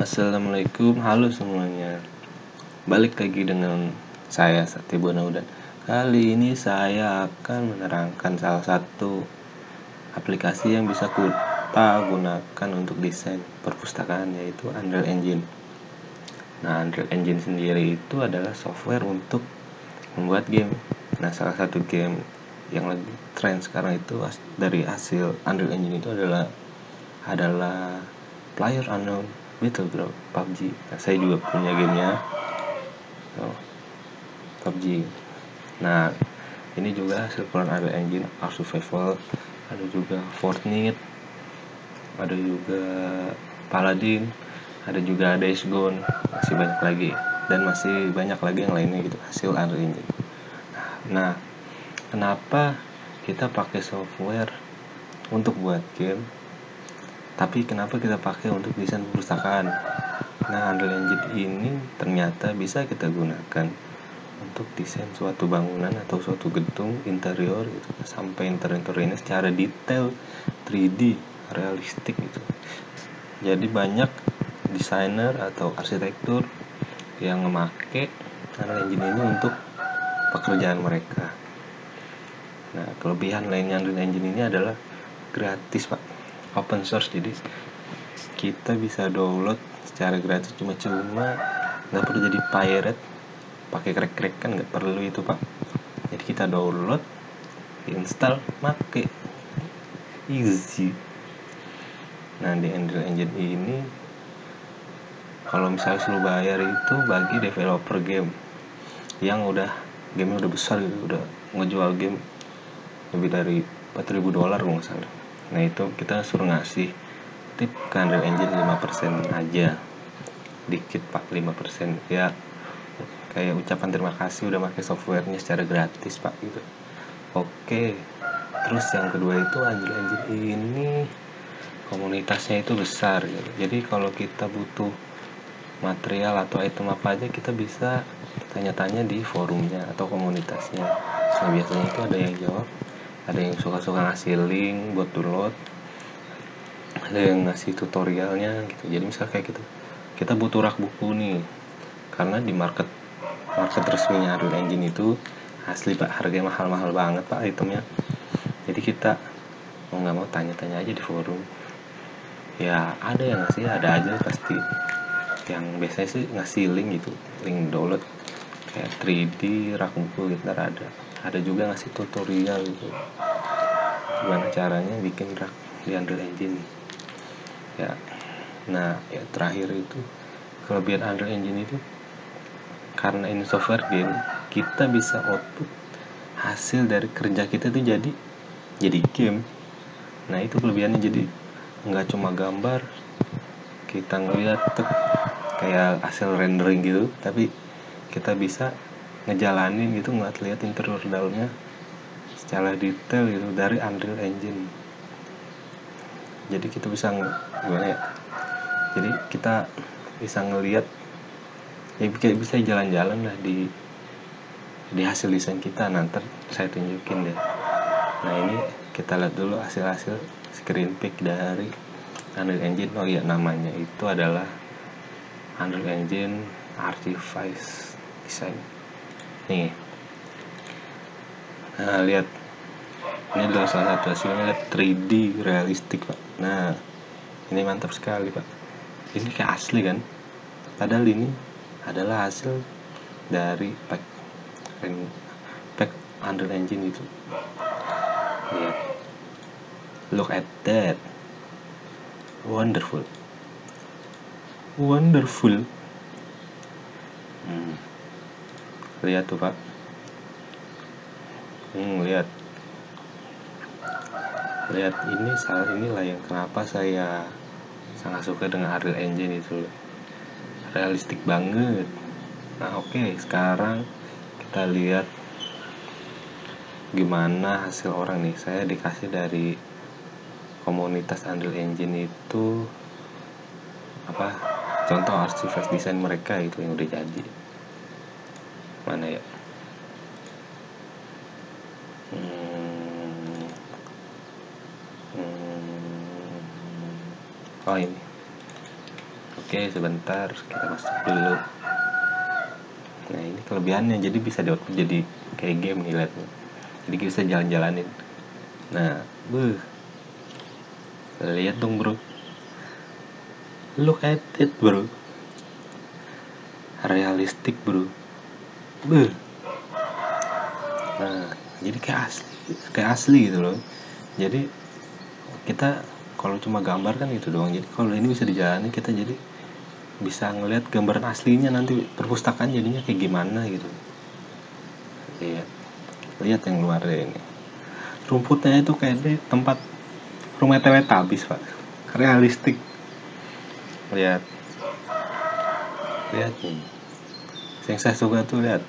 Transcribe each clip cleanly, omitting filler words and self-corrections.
Assalamualaikum, halo semuanya. Balik lagi dengan saya Sakti Bonaudan. Kali ini saya akan menerangkan salah satu aplikasi yang bisa kita gunakan untuk desain perpustakaan, yaitu Unreal Engine. Nah, Unreal Engine sendiri itu adalah software untuk membuat game. Nah, salah satu game yang lagi tren sekarang itu dari hasil Unreal Engine itu adalah PlayerUnknown's Battlegrounds PUBG. Nah, saya juga punya gamenya, PUBG. Nah, ini juga hasil keluaran Unreal Engine, Ark Survival, ada juga Fortnite, ada juga Paladin, ada juga Days Gone, masih banyak lagi, dan masih banyak lagi yang lainnya gitu, hasil Unreal Engine. Nah, kenapa kita pakai software untuk buat game, tapi kenapa kita pakai untuk desain perpustakaan? Nah, Unreal Engine ini ternyata bisa kita gunakan untuk desain suatu bangunan atau suatu gedung interior gitu, sampai interior-interiornya secara detail 3D realistik gitu. Jadi banyak desainer atau arsitektur yang memakai Unreal Engine ini untuk pekerjaan mereka. Nah, kelebihan lainnya Unreal Engine ini adalah gratis, Pak, open source. Jadi kita bisa download secara gratis, cuma nggak perlu jadi pirate, pakai crack kan nggak perlu itu, Pak. Jadi kita download, install, pakai, easy. Nah, di Unreal Engine ini kalau misalnya suruh bayar itu bagi developer game yang game-nya udah besar gitu, udah ngejual game lebih dari $4.000 kalau nggak salah. Nah, itu kita suruh ngasih tip ke Unreal Engine 5% aja, dikit, Pak, 5%, ya kayak ucapan terima kasih udah pakai softwarenya secara gratis, Pak, gitu. Oke, terus yang kedua itu Unreal Engine ini komunitasnya itu besar gitu. Jadi kalau kita butuh material atau item apa aja, kita bisa tanya-tanya di forumnya atau komunitasnya. Nah, biasanya itu ada yang jawab, ada yang suka-suka ngasih link buat download, ada yang ngasih tutorialnya gitu. Jadi misal kayak gitu, kita butuh rak buku nih, karena di market resminya Unreal Engine itu asli, Pak, harganya mahal-mahal banget, Pak, itemnya. Jadi kita mau nggak mau tanya-tanya aja di forum. Ya ada yang ngasih, ada aja pasti. Yang biasanya sih ngasih link gitu, link download kayak 3D rak buku gitu, ada juga ngasih tutorial gitu, gimana caranya bikin rak di Unreal Engine ya. Nah, ya terakhir itu kelebihan Unreal Engine itu karena ini software game, kita bisa output hasil dari kerja kita itu jadi game. Nah, itu kelebihannya. Jadi nggak cuma gambar kita ngeliat kayak hasil rendering gitu, tapi kita bisa ngejalanin gitu, lihat interior dalamnya secara detail gitu dari Unreal Engine. Jadi kita bisa gimana ya, jadi kita bisa ngelihat ya, kayak bisa jalan-jalan lah di hasil desain kita. Nanti saya tunjukin deh. Nah, ini kita lihat dulu hasil screen pick dari Unreal Engine. Oh iya, namanya itu adalah Unreal Engine Artifice Design nih. Nah, lihat, ini adalah salah satu hasilnya, lihat 3D realistik, Pak. Nah, ini mantap sekali, Pak. Ini kayak asli kan, padahal ini adalah hasil dari pack Unreal Engine itu. Lihat, look at that, wonderful. Lihat tuh, Pak. Lihat inilah yang kenapa saya sangat suka dengan Unreal Engine itu, realistik banget. Nah, oke, sekarang kita lihat gimana hasil orang nih. Saya dikasih dari komunitas Unreal Engine itu contoh artifact desain mereka itu yang udah jadi. Mana ya? Oh, ini. Oke, sebentar kita masuk dulu. Nah, ini kelebihannya, jadi bisa jadi kayak game nih, lihat. Jadi bisa jalan-jalanin. Nah, lihat dong bro, look at it bro, realistik bro. Nah, jadi kayak asli gitu loh. Jadi kita kalau cuma gambar kan gitu doang. Jadi kalau ini bisa dijalani, kita jadi bisa ngelihat gambaran aslinya nanti perpustakaan jadinya kayak gimana gitu. Iya, lihat yang luarnya ini. Rumputnya itu kayak di tempat rumah Teletubbies pak, realistik. Lihat nih, yang saya suka tuh lihat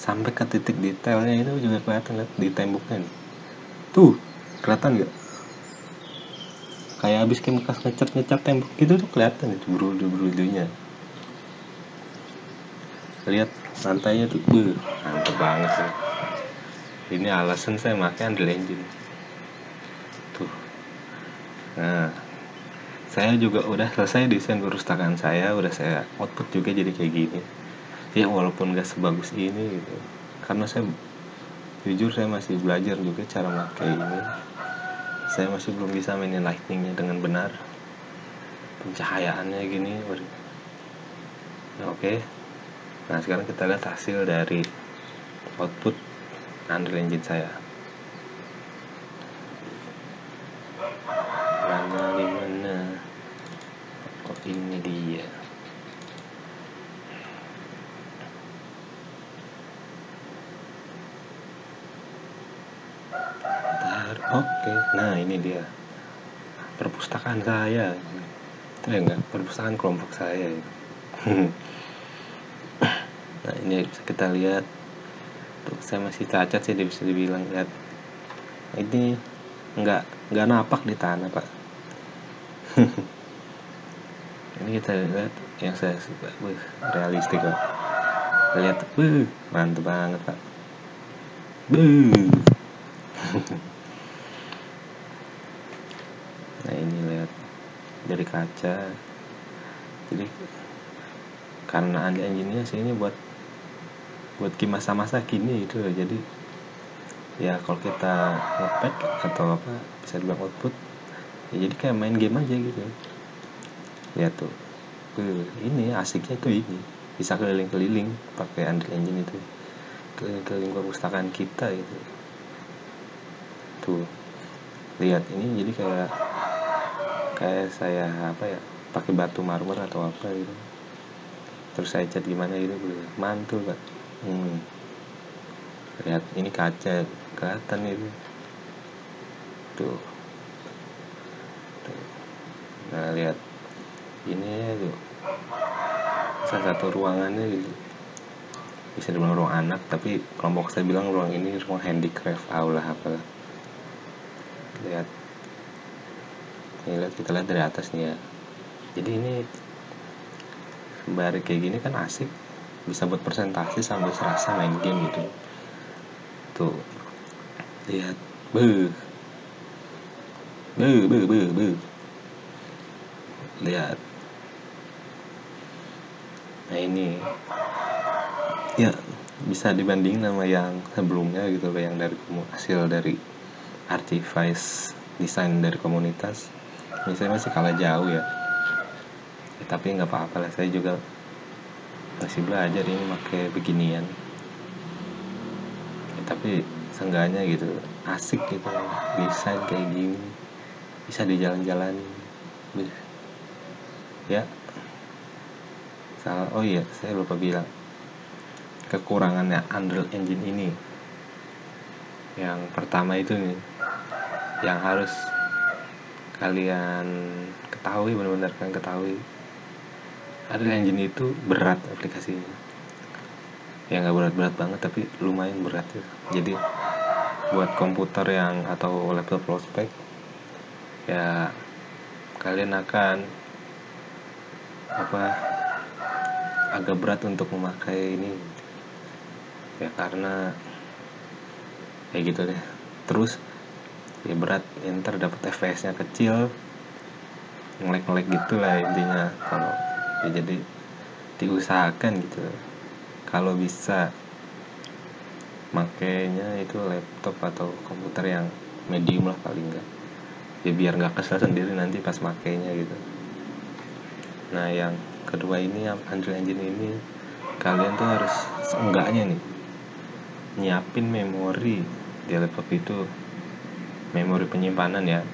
sampai ke titik detailnya itu juga kelihatan, lihat di temboknya nih. Tuh, kelihatan nggak? Kayak habis bekas ngecat tembok gitu tuh kelihatan itu berudunya. Lihat lantainya tuh, mantep banget sih. Ini alasan saya pakai Unreal Engine. Tuh. Nah, saya juga udah selesai desain perpustakaan saya, udah saya output juga jadi kayak gini. Ya walaupun gak sebagus ini gitu, karena saya jujur saya masih belajar juga cara pakai ini. Saya masih belum bisa mainin lightingnya dengan benar, pencahayaannya gini. Oke. Nah sekarang kita lihat hasil dari output Unreal Engine saya. Mana? Oh ini dia. Oke. Nah ini dia perpustakaan saya. Enggak, perpustakaan kelompok saya. Nah ini bisa kita lihat. Tuh, saya masih cacat sih, bisa dibilang. Lihat, ini nggak napak di tanah pak. Ini kita lihat yang saya suka, realistik pak. Lihat, mantep banget pak. Nah ini lihat dari kaca. Jadi karena ada engine-nya sih ini buat masa-masa kini itu. Jadi ya kalau kita ngepack atau apa bisa dibilang output ya, jadi kayak main game aja gitu. Lihat tuh, ini asiknya tuh ini bisa keliling-keliling pakai Unreal Engine itu, keliling-keliling perpustakaan kita gitu. Tuh lihat, ini jadi kayak saya apa ya, pakai batu marmer atau apa gitu, terus saya cat gimana gitu, mantul pak. Lihat ini kaca kelihatan itu tuh. Nah lihat ini tuh salah satu ruangannya gitu, bisa dibilang ruang anak, tapi kelompok saya bilang ruang ini ruang handicraft, aula apalah. Lihat ini, lihat, kita lihat dari atas nih ya. Jadi ini sembari kayak gini kan asik, bisa buat presentasi sambil serasa main game gitu. Tuh lihat, lihat. Nah ini ya bisa dibanding sama yang sebelumnya gitu, yang dari hasil dari Artivice desain dari komunitas. Ini saya masih kalah jauh ya, tapi nggak apa-apa lah, saya juga masih belajar ini pakai beginian ya, tapi seenggaknya gitu asik gitu desain kayak gini, bisa dijalan-jalan ya. Oh iya, saya lupa bilang kekurangannya Unreal Engine ini. Yang pertama itu nih, yang harus kalian ketahui, benar-benar kalian ketahui, Unreal Engine itu berat aplikasinya. Ya nggak berat-berat banget, tapi lumayan berat ya. Jadi buat komputer yang atau laptop low spec ya, kalian akan agak berat untuk memakai ini ya, karena kayak gitu deh. Terus ya berat, ntar dapat FPS nya kecil, ngelek gitu lah intinya. Kalau ya, jadi diusahakan gitu kalau bisa makainya itu laptop atau komputer yang medium lah paling enggak, ya biar nggak kesel sendiri nanti pas makainya gitu. Nah yang kedua ini, Unreal Engine ini kalian tuh harus seenggaknya nih nyiapin memori di laptop itu, memori penyimpanan ya,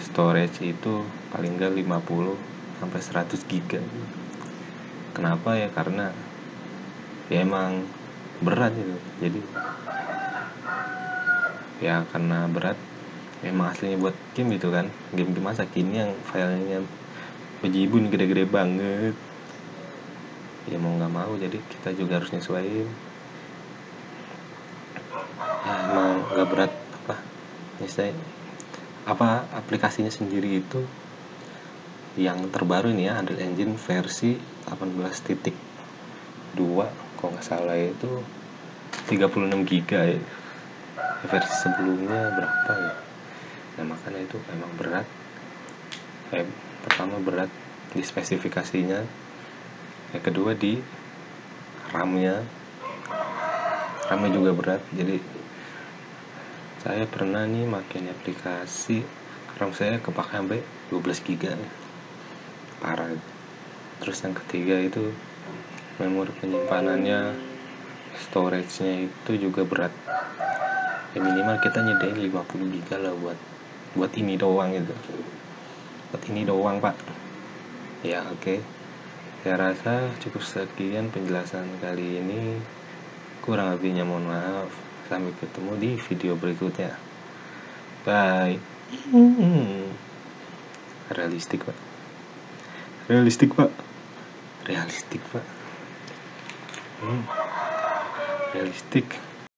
storage itu paling enggak 50 sampai 100 giga. Kenapa ya? Karena ya emang berat gitu, jadi ya karena berat, emang aslinya buat game gitu kan, game-game masa kini yang filenya bejibun gede-gede banget, ya mau nggak mau jadi kita juga harus nyesuaiin. Ya emang nggak berat apa nyesuai apa aplikasinya sendiri itu yang terbaru nih ya, Unreal Engine versi 18.2 kalau nggak salah itu 36 giga ya. Versi sebelumnya berapa ya? Nah makanya itu emang berat. Pertama berat di spesifikasinya, yang kedua di RAM-nya juga berat. Jadi saya pernah nih makin aplikasi RAM saya kepake sampai 12 giga, parah. Terus yang ketiga itu memori penyimpanannya, storage-nya itu juga berat. Ya minimal kita nyedain 50 giga lah buat ini doang gitu. Buat ini doang pak. Ya oke. Saya rasa cukup sekian penjelasan kali ini. Kurang lebihnya mohon maaf. Sampai ketemu di video berikutnya. Bye. Realistik pak. Realistik pak. Realistik pak. Realistik.